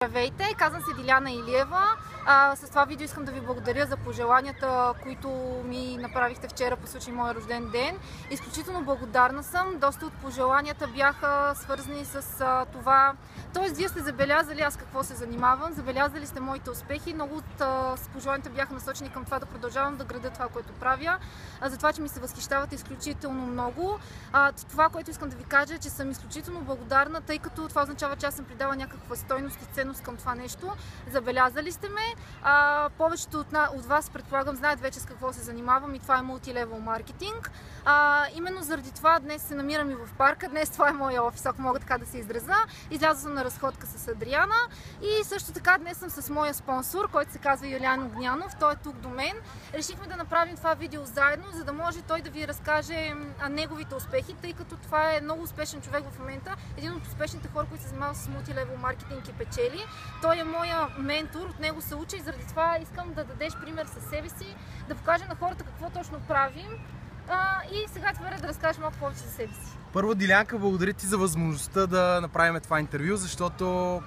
Здравейте, казвам се Диляна Илиева. С това видео искам да ви благодаря за пожеланията, които ми направихте вчера по случай моя рожден ден. Изключително благодарна съм. Доста от пожеланията бяха свързани с това. Тоест, вие сте забелязали аз какво се занимавам, забелязали сте моите успехи. Много от пожеланията бяха насочени към това да продължавам да градя това, което правя. За това, че ми се възхищавате изключително много. Това, което искам да ви кажа, е, че съм изключително благодарна, тъй като това означава, че аз съм придала някаква стойност и ценност към това нещо. Забелязали сте ме. Повечето от вас, предполагам, знаят вече с какво се занимавам и това е мултилевел маркетинг. Именно заради това днес се намирам и в парка. Днес това е моя офис, ако мога така да се израза. Изляза съм на разходка с Адриана и също така днес съм с моя спонсор, който се казва Юлиан Огнянов. Той е тук до мен. Решихме да направим това видео заедно, за да може той да ви разкаже неговите успехи, тъй като това е много успешен човек в момента. Един от успешните хора, които се занимават с мултилевел маркетинг и печели. Той е моя ментор, от него се уча и заради това искам да дадеш пример със себе си, да покажа на хората какво точно правим. И сега твърде да разкажеш малко повече за себе си. Първо, Дилянка, благодаря ти за възможността да направим това интервю, защото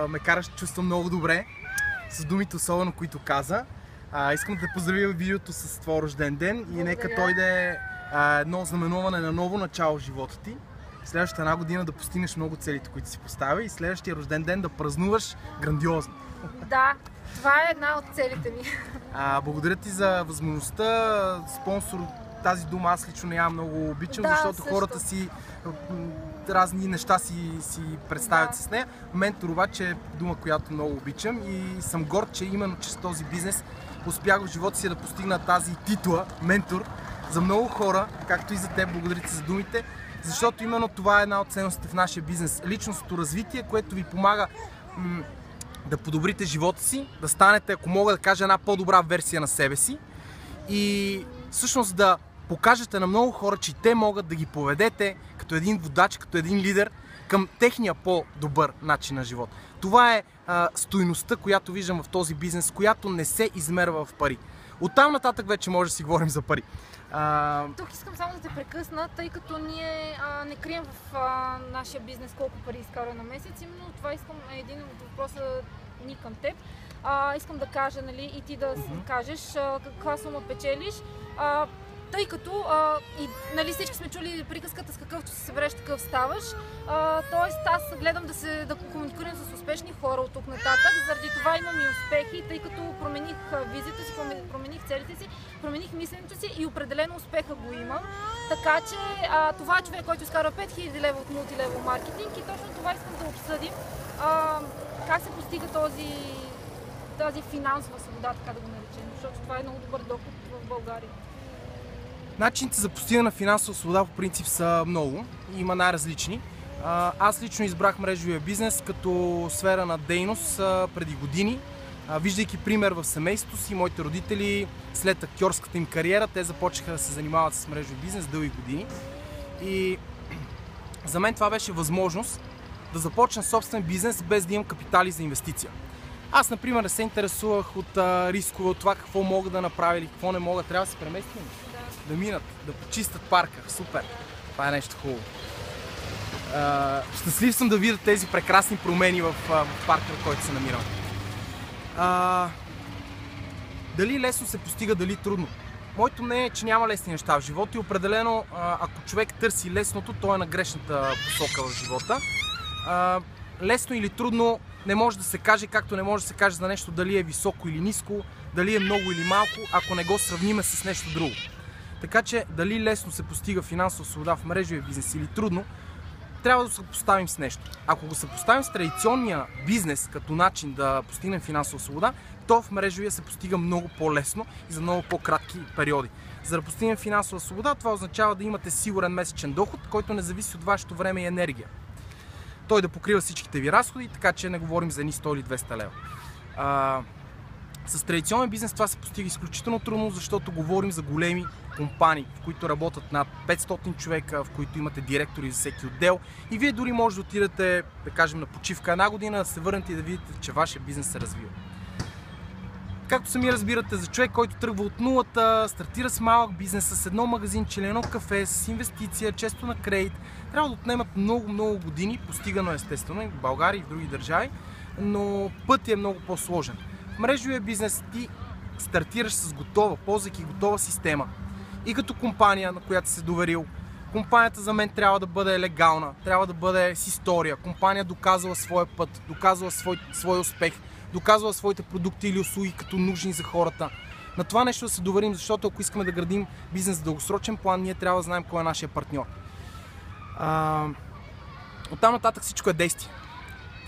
ме караш да чувствам много добре с думите, особено които каза. Искам да те поздравя в видеото с твой рожден ден. Благодаря. И нека той да е едно знаменуване на ново начало в живота ти. Следващата една година да постигнеш много целите, които си поставя и следващия рожден ден да празнуваш грандиозно. Да, това е една от целите ми. Благодаря ти за възможността. Спонсор, тази дума аз лично не я много обичам, защото също. Хората си разни неща си представят с нея. Ментор обаче е дума, която много обичам и съм горд, че именно чрез този бизнес успях в живота си да постигна тази титла ментор за много хора, както и за теб. Благодаря ти за думите, защото именно това е една от ценностите в нашия бизнес. Личностното развитие, което ви помага да подобрите живота си, да станете, ако мога да кажа, една по-добра версия на себе си и всъщност да покажете на много хора, че те могат да ги поведете като един водач, като един лидер към техния по-добър начин на живот. Това е стойността, която виждам в този бизнес, която не се измерва в пари. Оттам нататък вече може да си говорим за пари. Тук искам само да те прекъсна, тъй като ние не крием в нашия бизнес колко пари изкарва на месец. Именно това искам един от въпроса ни към теб. Искам да кажа, нали, и ти да кажеш каква сума печелиш. Тъй като нали, всички сме чули приказката с какъвто се събереш, такъв ставаш. Тоест аз гледам да комуникирам с успешни хора от тук нататък. Заради това имам и успехи, тъй като промених визията си, промених целите си, промених мисленето си и определено успеха го имам. Така че това е човек, който изкарва 5000 лева от мултилевел маркетинг и точно това искам да обсъдим. Как се постига тази финансова свобода, така да го наречем, защото това е много добър доход в България. Начините за постигане на финансова свобода по принцип са много. Има най-различни. Аз лично избрах мрежовия бизнес като сфера на дейност преди години. Виждайки пример в семейството си, моите родители след актьорската им кариера, те започнаха да се занимават с мрежови бизнес дълги години. И за мен това беше възможност да започна собствен бизнес без да имам капитали за инвестиция. Аз, например, не се интересувах от рискове, от това какво мога да направя или какво не мога. Трябва да се преместим, да минат, да почистят парка. Супер! Това е нещо хубаво. Щастлив съм да видя тези прекрасни промени в парка, в който се намирам. Дали лесно се постига, дали трудно? Моето мнение е, че няма лесни неща в живота и определено, ако човек търси лесното, то е на грешната посока в живота. Лесно или трудно не може да се каже, както не може да се каже за нещо дали е високо или ниско, дали е много или малко, ако не го сравниме с нещо друго. Така че дали лесно се постига финансова свобода в мрежовия бизнес или трудно, трябва да се поставим с нещо. Ако го съпоставим с традиционния бизнес като начин да постигнем финансова свобода, то в мрежовия се постига много по-лесно и за много по-кратки периоди. За да постигнем финансова свобода, това означава да имате сигурен месечен доход, който не зависи от вашето време и енергия. Той да покрива всичките ви разходи, така че не говорим за едни 100 или 200 лева. С традиционен бизнес това се постига изключително трудно, защото говорим за големи компании, в които работят над 500 човека, в които имате директори за всеки отдел и вие дори може да отидете, да кажем, на почивка една година, да се върнете и да видите, че вашия бизнес се развива. Както сами разбирате, за човек, който тръгва от нулата, стартира с малък бизнес, с едно магазинче или едно кафе, с инвестиция, често на кредит, трябва да отнемат много години, постигано естествено и в България и в други държави, но пътят е много по-сложен. В мрежовия бизнес ти стартираш с готова, ползвайки готова система. И като компания, на която си доверил, компанията за мен трябва да бъде легална, трябва да бъде с история. Компания доказала своя път, доказала свой успех, доказала своите продукти или услуги като нужни за хората. На това нещо да се доверим, защото ако искаме да градим бизнес в дългосрочен план, ние трябва да знаем кой е нашия партньор. Оттам нататък всичко е действие.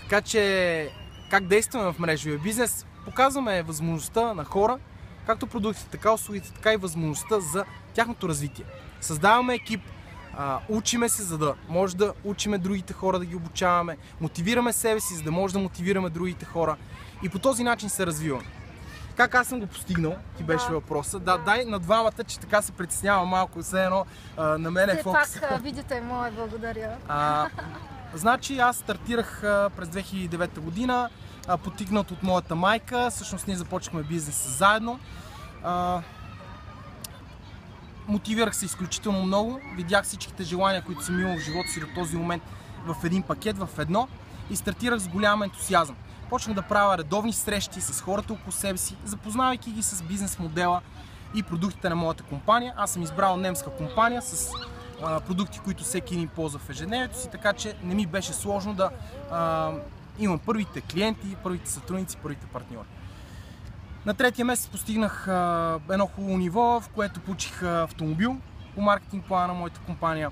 Така че как действаме в мрежовия бизнес? Показваме възможността на хора, както продуктите, така услугите, така и възможността за тяхното развитие. Създаваме екип, учиме се, за да може да учиме другите хора, да ги обучаваме, мотивираме себе си, за да може да мотивираме другите хора и по този начин се развиваме. Как аз съм го постигнал, ти беше въпроса. Да, дай на двамата, че така се притеснява малко, все едно на мен е фокус. Все пак видите мое, благодаря. Значи аз стартирах през 2009 година, потикнат от моята майка. Всъщност ние започнахме бизнес заедно. Мотивирах се изключително много. Видях всичките желания, които съм имал в живота си до този момент в един пакет, в едно и стартирах с голям ентусиазъм. Почнах да правя редовни срещи с хората около себе си, запознавайки ги с бизнес модела и продуктите на моята компания. Аз съм избрал немска компания с продукти, които всеки един ползва в ежедневието си, така че не ми беше сложно да имам първите клиенти, първите сътрудници, първите партньори. На третия месец постигнах едно хубаво ниво, в което получих автомобил по маркетинг плана на моята компания.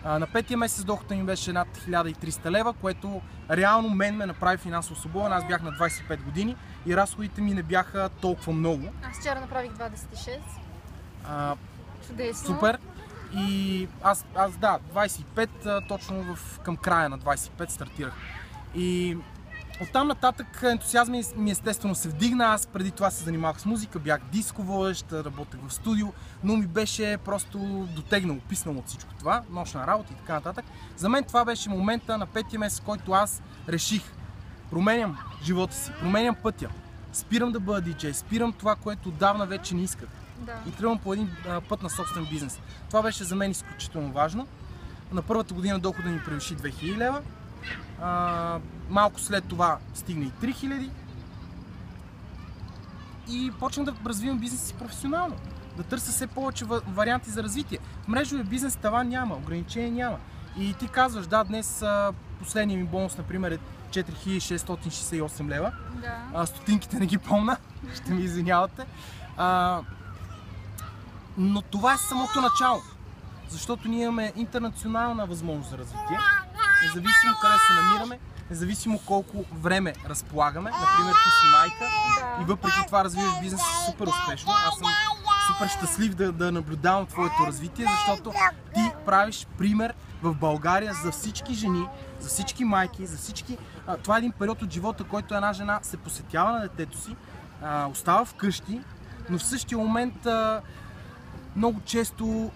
На петия месец доходът ми беше над 1300 лева, което реално мен ме направи финансово свободен. Аз бях на 25 години и разходите ми не бяха толкова много. Аз вчера направих 26. Чудесно. Супер. И аз 25, точно към края на 25 стартирах. И оттам нататък ентусиазмът ми естествено се вдигна. Аз преди това се занимавах с музика, бях дисководещ, работех в студио, но ми беше просто дотегнало, писнало от всичко това, нощна работа и така нататък. За мен това беше момента на петия месец, в който аз реших, променям живота си, променям пътя, спирам да бъда диджей, спирам това, което отдавна вече не исках. Да. И тръгвам по един път на собствен бизнес. Това беше за мен изключително важно. На първата година дохода ми превиши 2000 лева. Малко след това стигна и 3000 и почнах да развивам бизнес си професионално. Да търся все повече варианти за развитие. В мрежовия бизнес таван няма, ограничение няма. И ти казваш, да, днес последният ми бонус, например, е 4668 лева. Да. Стотинките не ги помня, ще ми извинявате. Но това е самото начало, защото ние имаме интернационална възможност за развитие. Независимо къде се намираме, независимо колко време разполагаме. Например, ти си майка и въпреки това развиваш бизнес супер успешно. Аз съм супер щастлив да наблюдавам твоето развитие, защото ти правиш пример в България за всички жени, за всички майки, за всички. Това е един период от живота, който една жена се посветява на детето си, остава вкъщи, но в същия момент много често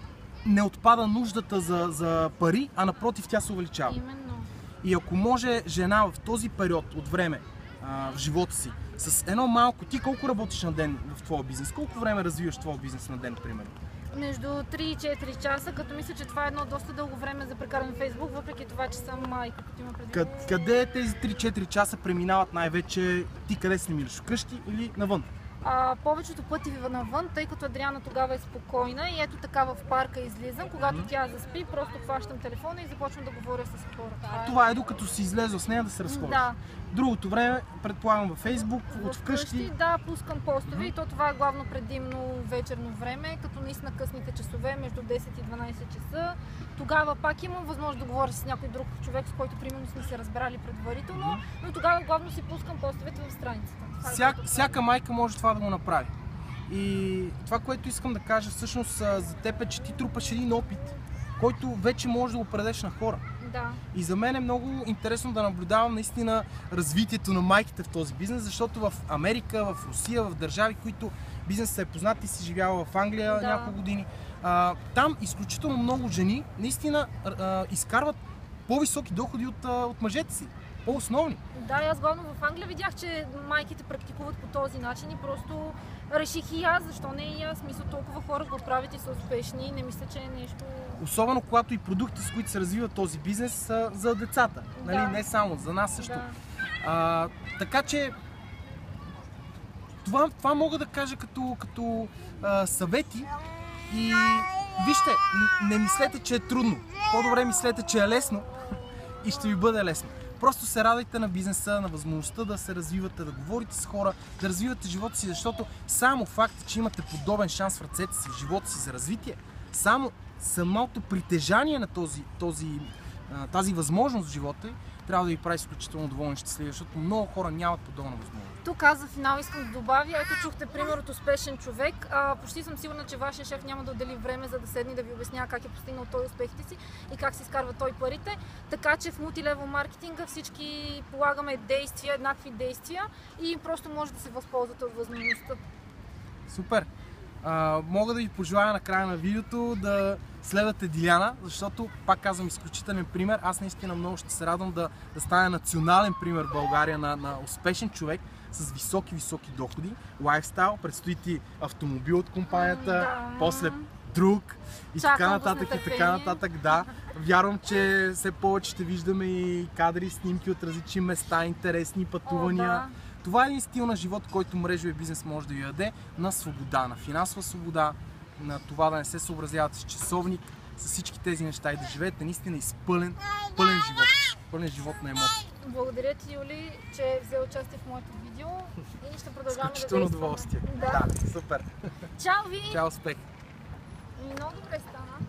не отпада нуждата за пари, а напротив тя се увеличава. Именно. И ако може жена в този период от време в живота си, с едно малко, ти колко работиш на ден в твоя бизнес? Колко време развиваш твоя бизнес на ден, примерно? Между 3 и 4 часа, като мисля, че това е едно доста дълго време за прекаране в Фейсбук, въпреки това, че съм майка, като има преди. Къде тези 3-4 часа преминават най-вече? Ти къде се намираш? Вкъщи или навън? Повечето пъти навън, тъй като Адриана тогава е спокойна и ето така в парка излизам, когато тя заспи, просто хващам телефона и започвам да говоря с хората. Това е докато си излезла с нея да се разходиш. Да. Другото време, предполагам във Фейсбук, от вкъщи. Да, пускам постове и то това е главно предимно вечерно време, като наистина късните часове, между 10 и 12 часа. Тогава пак имам възможност да говоря с някой друг човек, с който примерно сме се разбрали предварително, но тогава главно си пускам постовете в страницата. Всяка майка може това да го направи. И това, което искам да кажа всъщност за теб е, че ти трупаш един опит, който вече можеш да го предадеш на хора. Да. И за мен е много интересно да наблюдавам наистина развитието на майките в този бизнес, защото в Америка, в Русия, в държави, които бизнесът е познат, и си живяла в Англия няколко години, там изключително много жени наистина изкарват по-високи доходи от мъжете си. По-основни. Да, аз главно в Англия видях, че майките практикуват по този начин и просто реших и аз, защо не и аз. Мисля, толкова хора го правят и са успешни, не мисля, че е нещо... Особено когато и продукти, с които се развива този бизнес, са за децата. Нали? Не само, за нас също. Така че това мога да кажа като съвети. И вижте, не мислете, че е трудно. По-добре мислете, че е лесно и ще ви бъде лесно. Просто се радвайте на бизнеса, на възможността да се развивате, да говорите с хора, да развивате живота си, защото само факта, че имате подобен шанс в ръцете си, в живота си за развитие, само самото притежание на тази възможност в живота трябва да ви прави изключително доволни и щастливи, защото много хора нямат подобна възможност. Тук аз за финал искам да добавя, ето чухте пример от успешен човек. Почти съм сигурна, че вашия шеф няма да отдели време, за да седне да ви обяснява как е постигнал той успехите си и как си изкарва той парите. Така че в мултилевел маркетинга всички полагаме действия, еднакви действия и просто може да се възползвате от възможността. Супер! Мога да ви пожелая на края на видеото да следвате Диляна, защото, пак казвам, изключителен пример. Аз наистина много ще се радвам да стане национален пример в България на успешен човек с високи доходи, лайфстайл, предстои ти автомобил от компанията, после друг и така нататък, да. Вярвам, че все повече ще виждаме и кадри, снимки от различни места, интересни пътувания. Това е един стил на живот, който мрежовия бизнес може да ви даде на свобода, на финансова свобода, на това да не се съобразявате с часовник, с всички тези неща и да живеете наистина пълен живот на емоции. Благодаря ти, Юли, че взе участие в моето видео и ще продължаваме да действаме. Удоволствие. Да, супер. Чао ви! Чао, успех! Много добре стана.